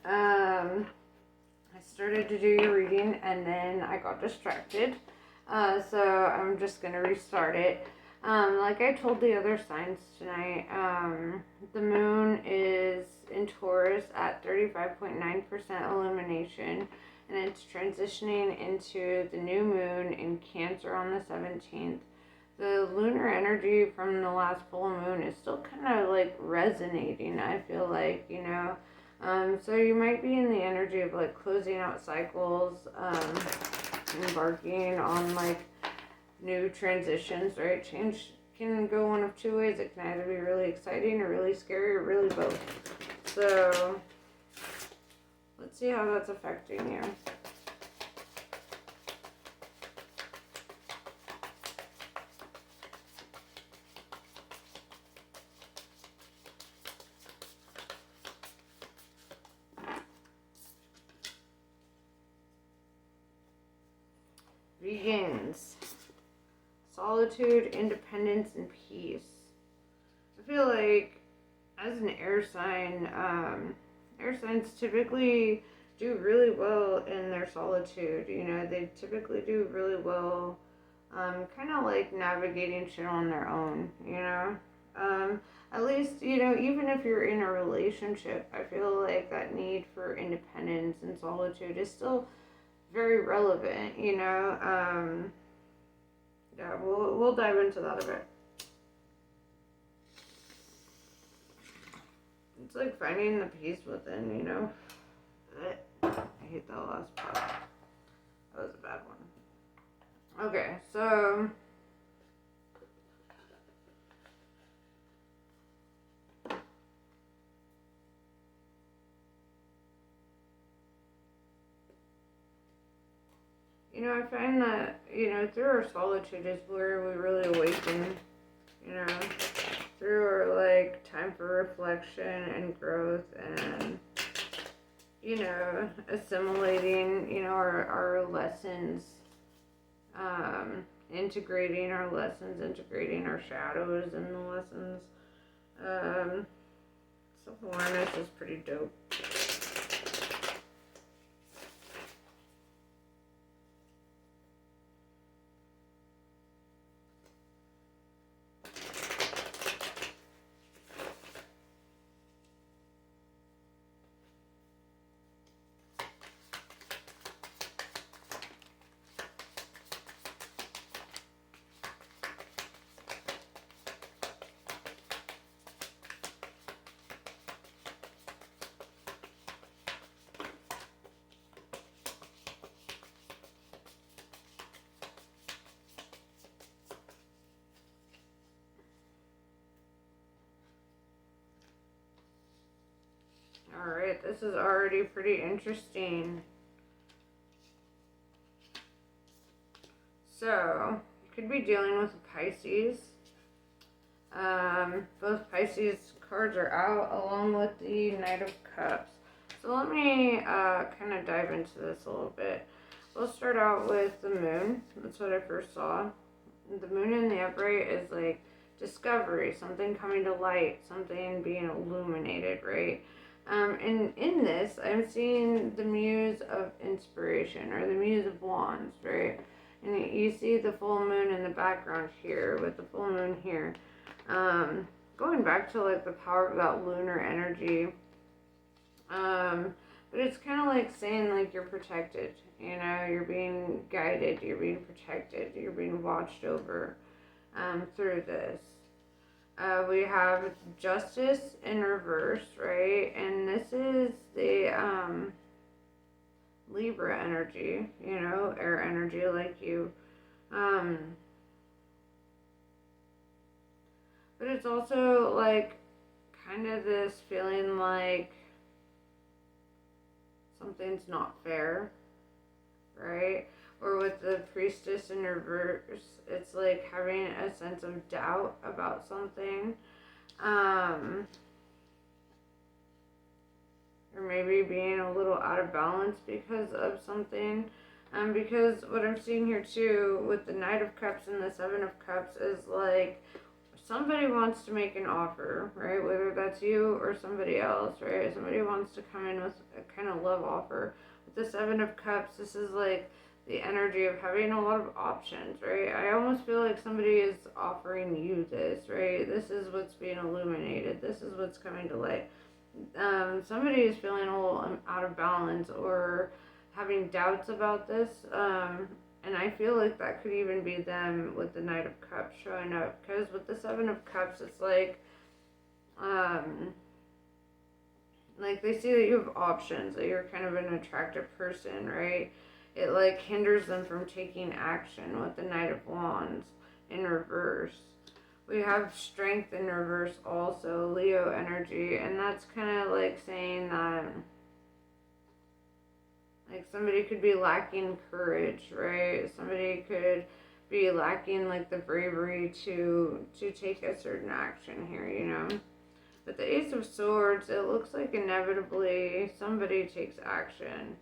I started to do your reading and then I got distracted. So I'm just going to restart it. Like I told the other signs tonight, the moon is in Taurus at 35.9% illumination, and it's transitioning into the new moon in Cancer on the 17th. The lunar energy from the last full moon is still kind of like resonating, I feel like, so you might be in the energy of like closing out cycles, embarking on like new transitions, right? Change can go one of two ways. It can either be really exciting or really scary or really both. So let's see how that's affecting you. Begins. Solitude, independence, and peace. I feel like as an air signs typically do really well in their solitude. They typically do really well, kind of like navigating shit on their own. At least, even if you're in a relationship, I feel like that need for independence and solitude is still very relevant. Yeah, we'll dive into that a bit. It's like finding the peace within. I hate that last part. That was a bad one. Okay, so I find that, through our solitude is where we really awaken, you know, through our, like, time for reflection and growth and, assimilating, our lessons, integrating our lessons, integrating our shadows and the lessons. Self-awareness is pretty dope. Alright, this is already pretty interesting. So, you could be dealing with a Pisces. Both Pisces cards are out along with the Knight of Cups. So let me kind of dive into this a little bit. We'll start out with the moon. That's what I first saw. The moon in the upright is like discovery, something coming to light, something being illuminated, right? And in this, I'm seeing the muse of inspiration or the muse of wands, right? And you see the full moon in the background here with the full moon here. Going back to like the power of that lunar energy. But it's kind of like saying like you're protected, you're being guided, you're being protected, you're being watched over through this. We have justice in reverse, right? And this is the Libra energy, air energy like you. But it's also like kind of this feeling like something's not fair, right? Or with the priestess in reverse, it's like having a sense of doubt about something. Or maybe being a little out of balance because of something. Because what I'm seeing here too with the Knight of Cups and the Seven of Cups is like somebody wants to make an offer, right? Whether that's you or somebody else, right? Somebody wants to come in with a kind of love offer. With the Seven of Cups, this is like the energy of having a lot of options, right? I almost feel like somebody is offering you this, right? This is what's being illuminated. This is what's coming to light. Somebody is feeling a little out of balance or having doubts about this. And I feel like that could even be them with the Knight of Cups showing up. Because with the Seven of Cups, it's like they see that you have options, that you're kind of an attractive person, right? It like hinders them from taking action with the Knight of Wands in reverse. We have Strength in reverse also, Leo energy, and that's kind of like saying that like somebody could be lacking courage, right? Somebody could be lacking like the bravery to take a certain action here, you know. But the Ace of Swords, it looks like inevitably somebody takes action.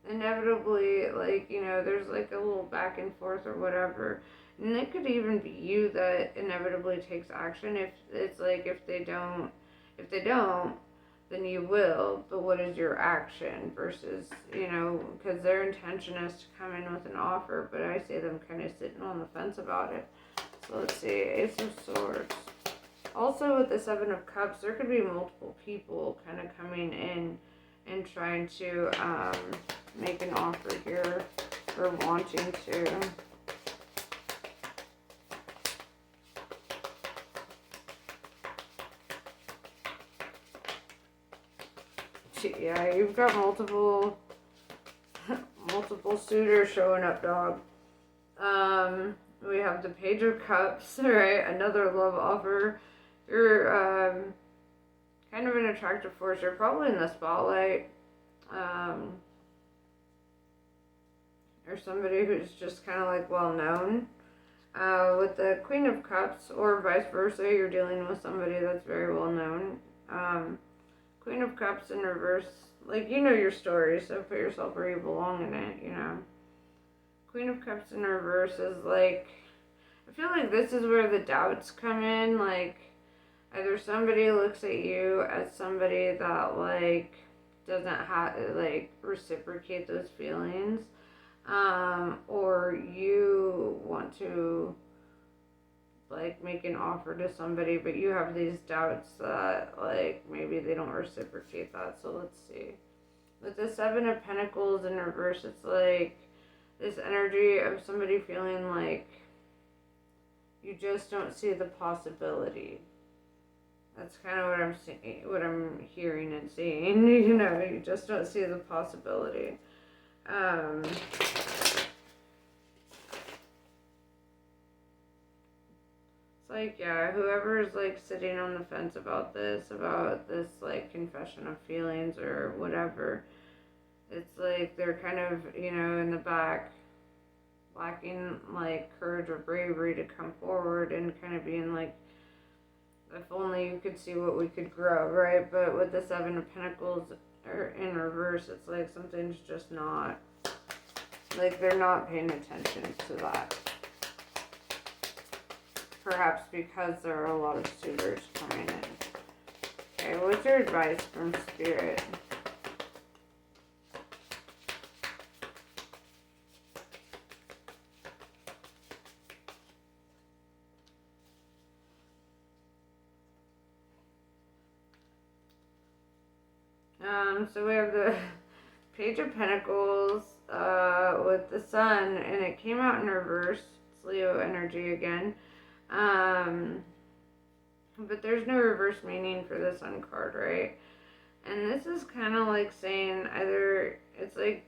Inevitably, like, you know, there's like a little back and forth or whatever. And it could even be you that inevitably takes action. If it's like if they don't, then you will. But what is your action versus, you know, because their intention is to come in with an offer, but I see them kind of sitting on the fence about it. So let's see, Ace of Swords. Also with the Seven of Cups, there could be multiple people kind of coming in and trying to make an offer here or wanting to. Yeah, you've got multiple suitors showing up, dog. We have the Page of Cups, right? Another love offer. You're kind of an attractive force. You're probably in the spotlight. Or somebody who's just kind of like well known. With the Queen of Cups, or vice versa, you're dealing with somebody that's very well known. Queen of Cups in reverse, like, you know your story, so put yourself where you belong in it, you know. Queen of Cups in reverse is like, I feel like this is where the doubts come in, like, either somebody looks at you as somebody that, like, doesn't have, like, reciprocate those feelings, or you want to, like, make an offer to somebody, but you have these doubts that, like, maybe they don't reciprocate that. So let's see. With the Seven of Pentacles in reverse, it's like this energy of somebody feeling like you just don't see the possibility. That's kind of what I'm seeing, what I'm hearing and seeing. You know, you just don't see the possibility. Like, yeah, whoever's like sitting on the fence about this like confession of feelings or whatever, it's like they're kind of, you know, in the back lacking like courage or bravery to come forward and kind of being like, if only you could see what we could grow, right? But with the Seven of Pentacles or in reverse, it's like something's just not, like they're not paying attention to that. Perhaps because there are a lot of suitors coming in. Okay, what's your advice from Spirit? So we have the Page of Pentacles with the Sun, and it came out in reverse. It's Leo energy again. But there's no reverse meaning for the Sun card, right? And this is kind of like saying either it's like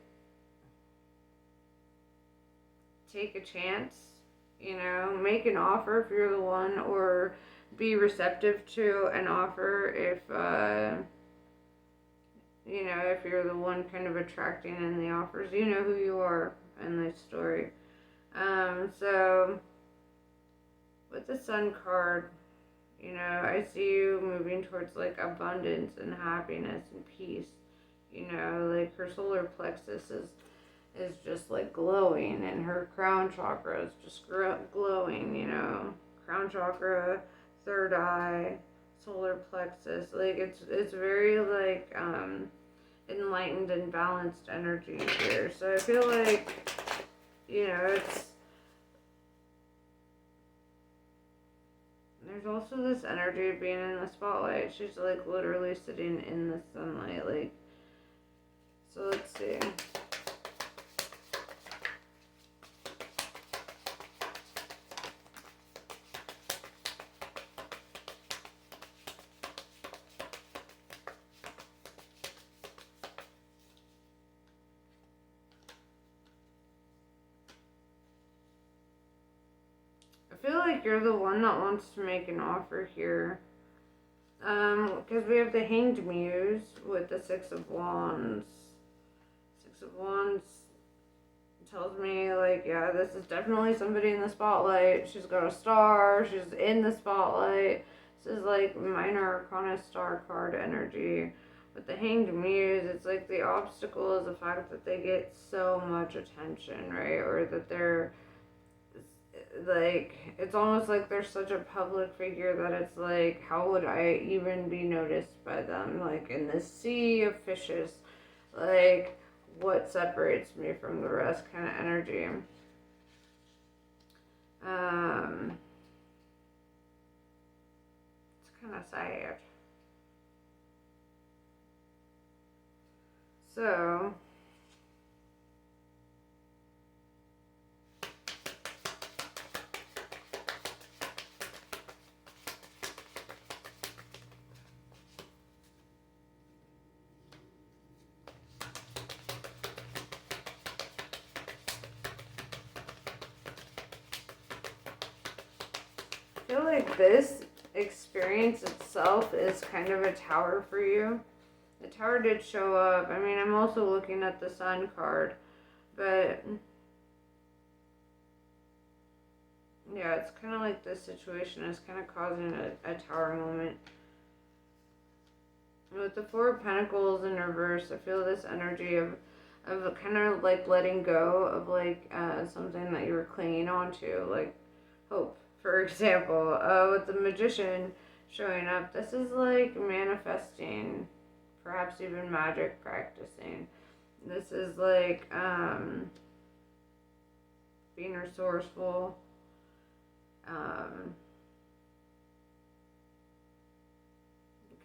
take a chance, you know, make an offer if you're the one, or be receptive to an offer if, you know, if you're the one kind of attracting in the offers. You know who you are in this story. So with the Sun card, you know, I see you moving towards like abundance and happiness and peace. You know, like her solar plexus is is just like glowing, and her crown chakra is just glowing, you know. Crown chakra, third eye, solar plexus. Like it's very like enlightened and balanced energy here. So I feel like, you know, it's there's also this energy of being in the spotlight. She's like literally sitting in the sunlight, like. So let's see. I feel like you're the one that wants to make an offer here. Because we have the Hanged Muse with the Six of Wands. Six of Wands tells me, like, yeah, this is definitely somebody in the spotlight. She's got a star. She's in the spotlight. This is, like, minor arcana star card energy. With the Hanged Muse, it's like the obstacle is the fact that they get so much attention, right? Or that they're like, it's almost like they're such a public figure that it's like, how would I even be noticed by them? Like, in this sea of fishes, like, what separates me from the rest kind of energy. It's kind of sad. So I feel like this experience itself is kind of a tower for you. The tower did show up. I mean, I'm also looking at the sun card, but yeah, it's kind of like this situation is kind of causing a tower moment. With the Four of Pentacles in reverse, I feel this energy of kind of like letting go of like something that you were clinging on to, like hope, for example. With the Magician showing up, this is like manifesting, perhaps even magic practicing. This is like being resourceful.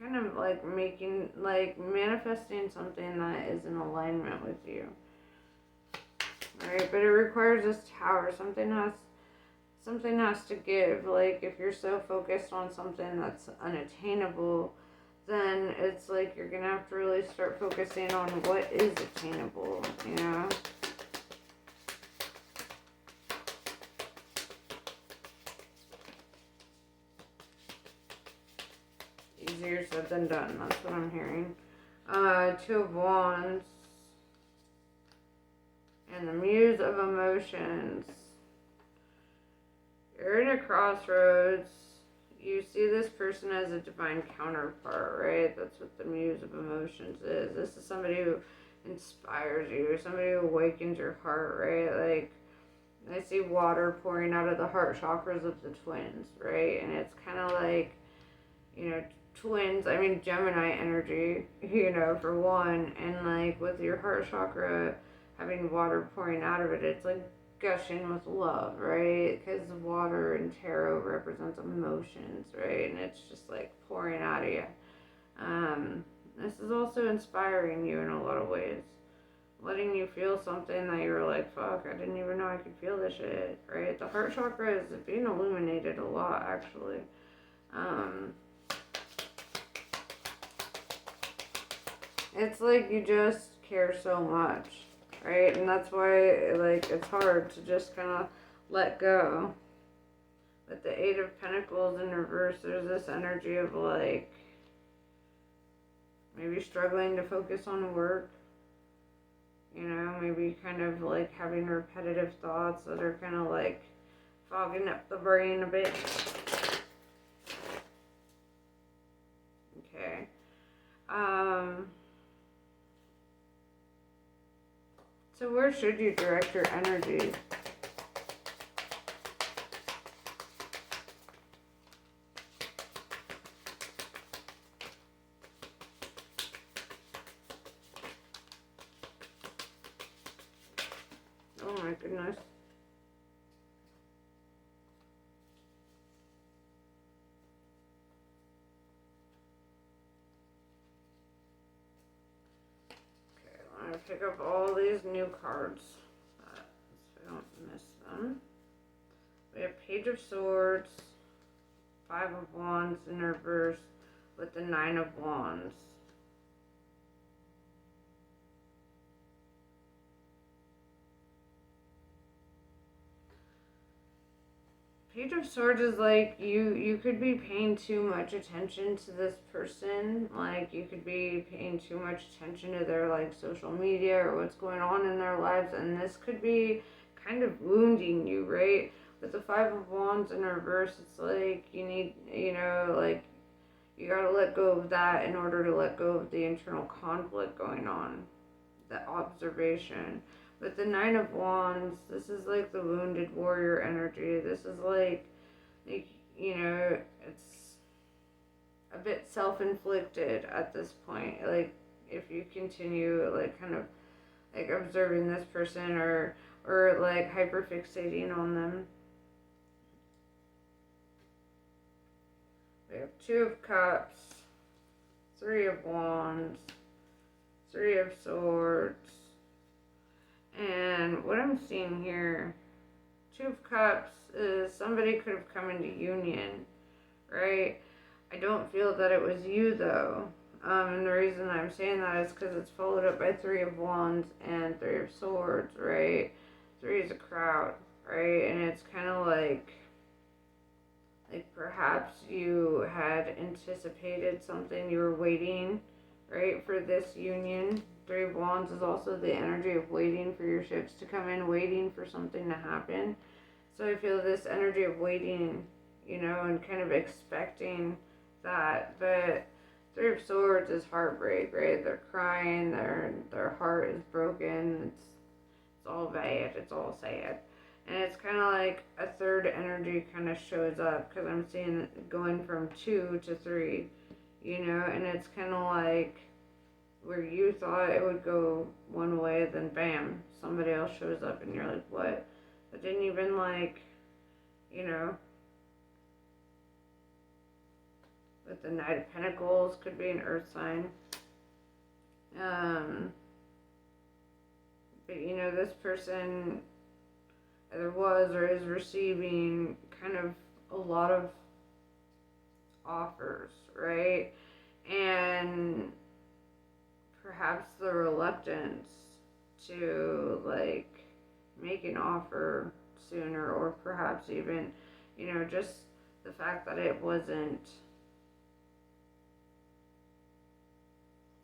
Kind of like making, like manifesting something that is in alignment with you. Right? But it requires this tower. Something has to give. Like, if you're so focused on something that's unattainable, then it's like you're gonna have to really start focusing on what is attainable, you know? Easier said than done, that's what I'm hearing. Two of Wands. And the Muse of Emotions. You're in a crossroads. You see this person as a divine counterpart, right? That's what the Muse of Emotions is. This is somebody who inspires you, somebody who awakens your heart, right? Like, I see water pouring out of the heart chakras of the twins, right? And it's kind of like, you know, twins, I mean Gemini energy, you know, for one, and like with your heart chakra having water pouring out of it, it's like gushing with love, right? Because water in tarot represents emotions, right? And it's just like pouring out of you. This is also inspiring you in a lot of ways, letting you feel something that you were like, fuck, I didn't even know I could feel this shit, right? The heart chakra is being illuminated a lot, actually. It's like you just care so much, right? And that's why, like, it's hard to just kind of let go. With the Eight of Pentacles in reverse, there's this energy of, like, maybe struggling to focus on work. You know, maybe kind of, like, having repetitive thoughts that are kind of, like, fogging up the brain a bit. Okay. So where should you direct your energy? Oh my goodness. Okay, I'm going to pick up all these new cards so I don't miss them. We have Page of Swords, Five of Wands in reverse with the Nine of Wands. Page of Swords is like you could be paying too much attention to this person. Like you could be paying too much attention to their like social media or what's going on in their lives, and this could be kind of wounding you, right? With the Five of Wands in reverse, it's like you need, like you gotta let go of that in order to let go of the internal conflict going on, the observation. With the Nine of Wands, this is like the wounded warrior energy. This is like it's a bit self-inflicted at this point. Like, if you continue, like, kind of, like, observing this person or like, hyperfixating on them. We have Two of Cups, Three of Wands, Three of Swords. And what I'm seeing here, Two of Cups is somebody could have come into union, right? I don't feel that it was you, though. And the reason I'm saying that is because it's followed up by Three of Wands and Three of Swords, right? Three is a crowd, right? And it's kind of like perhaps you had anticipated something, you were waiting, right, for this union. Three of Wands is also the energy of waiting for your ships to come in, waiting for something to happen. So I feel this energy of waiting, and kind of expecting that. But Three of Swords is heartbreak, right? They're crying, their heart is broken. It's all bad, it's all sad. And it's kind of like a third energy kind of shows up, because I'm seeing it going from 2 to 3, and it's kind of like where you thought it would go one way, then bam, somebody else shows up and you're like, what? But didn't even with the Knight of Pentacles, could be an earth sign. But this person either was or is receiving kind of a lot of offers, right? And perhaps the reluctance to like make an offer sooner, or perhaps even, just the fact that it wasn't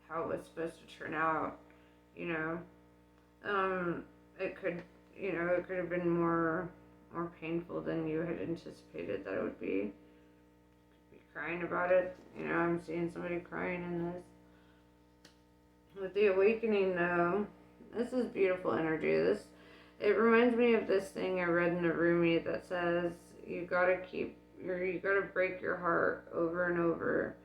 how it was supposed to turn out, it could, it could have been more painful than you had anticipated that it would be. Could be crying about it. I'm seeing somebody crying in this. With the Awakening, though, this is beautiful energy. It reminds me of this thing I read in a Rumi that says you gotta break your heart over and over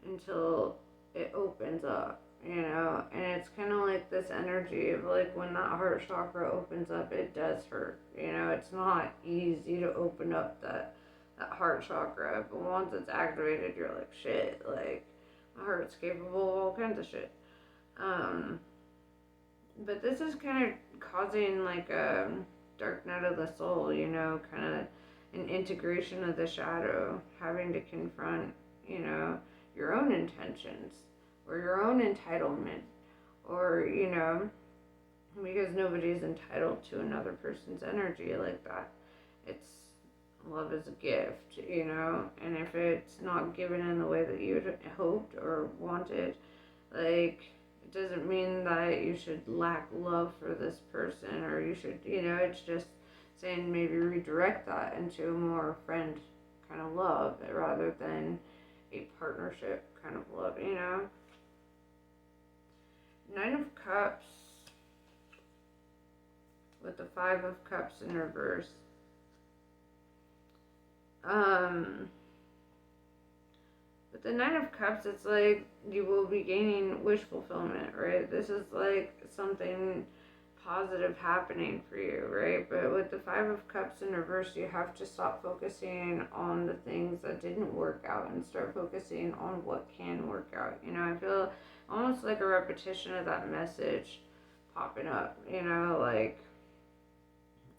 until it opens up, and it's kind of like this energy of like when that heart chakra opens up, it does hurt, it's not easy to open up that heart chakra, but once it's activated, you're like, shit, like, my heart's capable of all kinds of shit. But this is kind of causing like a dark night of the soul, kind of an integration of the shadow, having to confront, your own intentions or your own entitlement, or, because nobody's entitled to another person's energy like that. It's love is a gift, and if it's not given in the way that you had hoped or wanted, like, it doesn't mean that you should lack love for this person, or you should, it's just saying maybe redirect that into a more friend kind of love rather than a partnership kind of love, Nine of Cups with the Five of Cups in reverse. With the Nine of Cups, it's like you will be gaining wish fulfillment, right? This is like something positive happening for you, right? But with the Five of Cups in reverse, you have to stop focusing on the things that didn't work out and start focusing on what can work out. You know, I feel almost like a repetition of that message popping up, you know, like,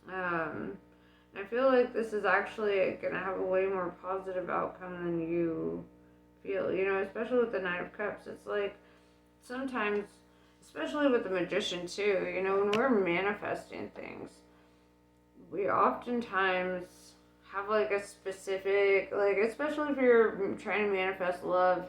I feel like this is actually going to have a way more positive outcome than you feel, you know, especially with the Nine of Cups. It's like sometimes, especially with the Magician too, you know, when we're manifesting things, we oftentimes have like a specific, like, especially if you're trying to manifest love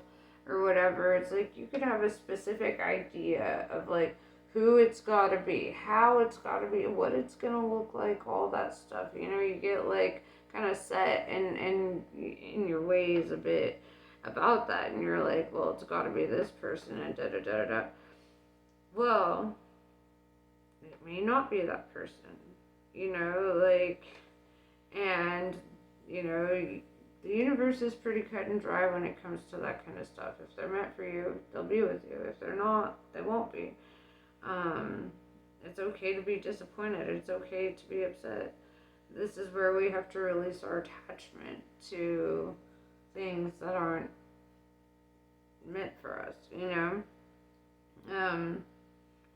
or whatever, it's like you could have a specific idea of like who it's got to be, how it's got to be, what it's going to look like, all that stuff. You know, you get like kind of set in your ways a bit about that, and you're like, well, it's got to be this person and da da da da. Well, it may not be that person, you know, like, and, you know, the universe is pretty cut and dry when it comes to that kind of stuff. If they're meant for you, they'll be with you. If they're not, they won't be. It's okay to be disappointed. It's okay to be upset. This is where we have to release our attachment to things that aren't meant for us, you know?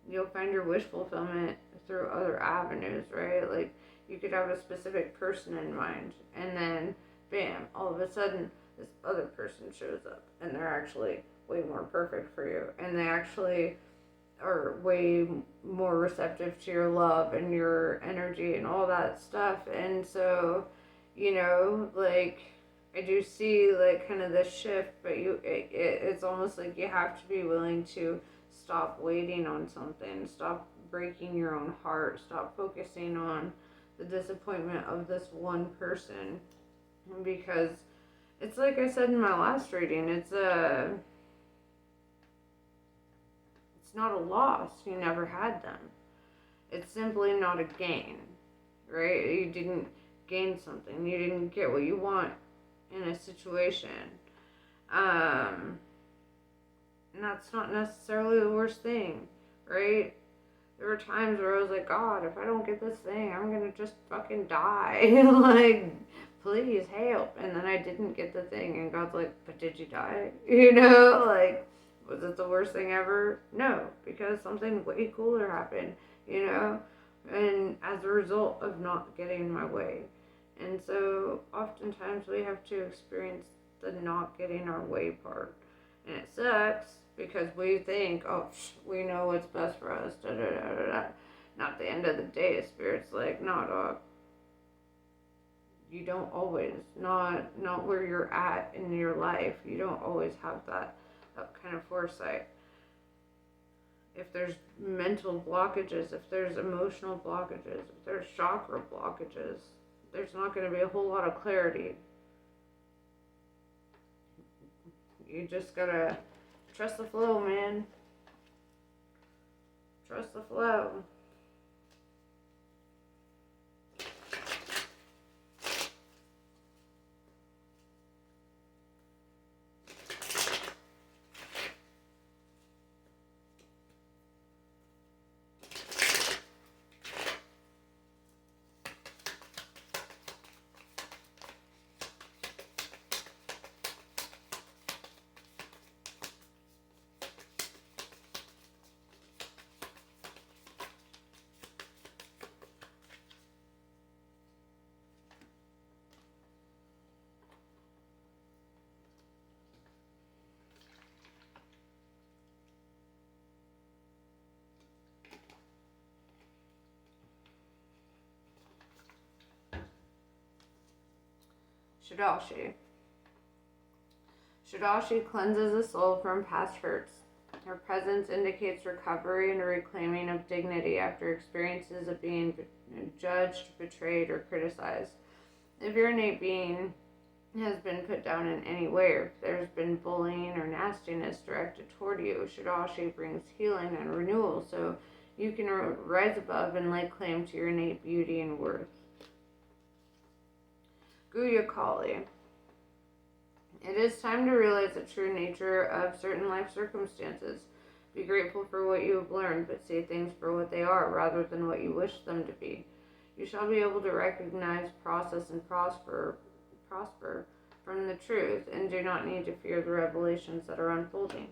You'll find your wish fulfillment through other avenues, right? Like, you could have a specific person in mind, and then, bam, all of a sudden, this other person shows up, and they're actually way more perfect for you, and they actually are way more receptive to your love and your energy and all that stuff. And so, you know, like, I do see like kind of this shift, but it's almost like you have to be willing to stop waiting on something, stop breaking your own heart, stop focusing on the disappointment of this one person, because it's like I said in my last reading, it's not a loss. You never had them. It's simply not a gain, right? You didn't gain something. You didn't get what you want in a situation. And that's not necessarily the worst thing, right? There were times where I was like, God, if I don't get this thing, I'm gonna just fucking die. Like, please help. And then I didn't get the thing, and God's like, but did you die? You know, like, was it the worst thing ever? No, because something way cooler happened, you know, and as a result of not getting my way. And so oftentimes we have to experience the not getting our way part. And it sucks because we think, oh, we know what's best for us, da da da da da. Not the end of the day, Spirit's like, no, dog. You don't always, not where you're at in your life. You don't always have that kind of foresight. If there's mental blockages, if there's emotional blockages, if there's chakra blockages, there's not going to be a whole lot of clarity. You just gotta trust the flow, man. Trust the flow. Shidashi. Shidashi cleanses the soul from past hurts. Her presence indicates recovery and a reclaiming of dignity after experiences of being judged, betrayed, or criticized. If your innate being has been put down in any way, or if there's been bullying or nastiness directed toward you, Shidashi brings healing and renewal. So You can rise above and lay claim to your innate beauty and worth. Guya Kali. It is time to realize the true nature of certain life circumstances. Be grateful for what you have learned, but see things for what they are rather than what you wish them to be. You shall be able to recognize, process, and prosper from the truth, and do not need to fear the revelations that are unfolding.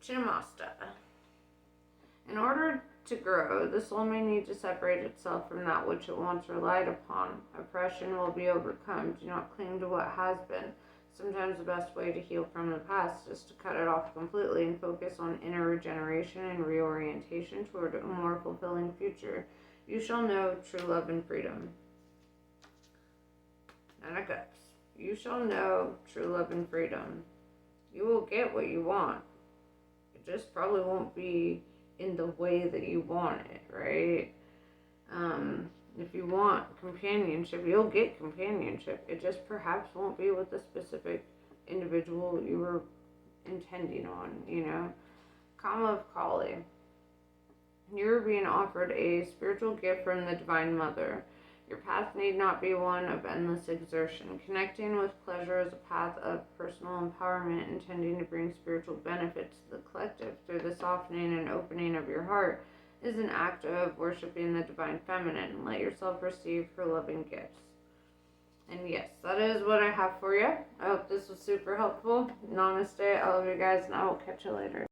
Chinnamasta. In order to grow, the soul may need to separate itself from that which it once relied upon. Oppression will be overcome. Do not cling to what has been. Sometimes the best way to heal from the past is to cut it off completely and focus on inner regeneration and reorientation toward a more fulfilling future. You shall know true love and freedom. Nine of Cups. You shall know true love and freedom. You will get what you want. It just probably won't be in the way that you want it, right? If you want companionship, you'll get companionship. It just perhaps won't be with the specific individual you were intending on, you know? Kama of Kali. You're being offered a spiritual gift from the Divine Mother. Your path need not be one of endless exertion. Connecting with pleasure is a path of personal empowerment, intending to bring spiritual benefits to the collective through the softening and opening of your heart is an act of worshiping the Divine Feminine. Let yourself receive her loving gifts. And yes, that is what I have for you. I hope this was super helpful. Namaste. I love you guys, and I will catch you later.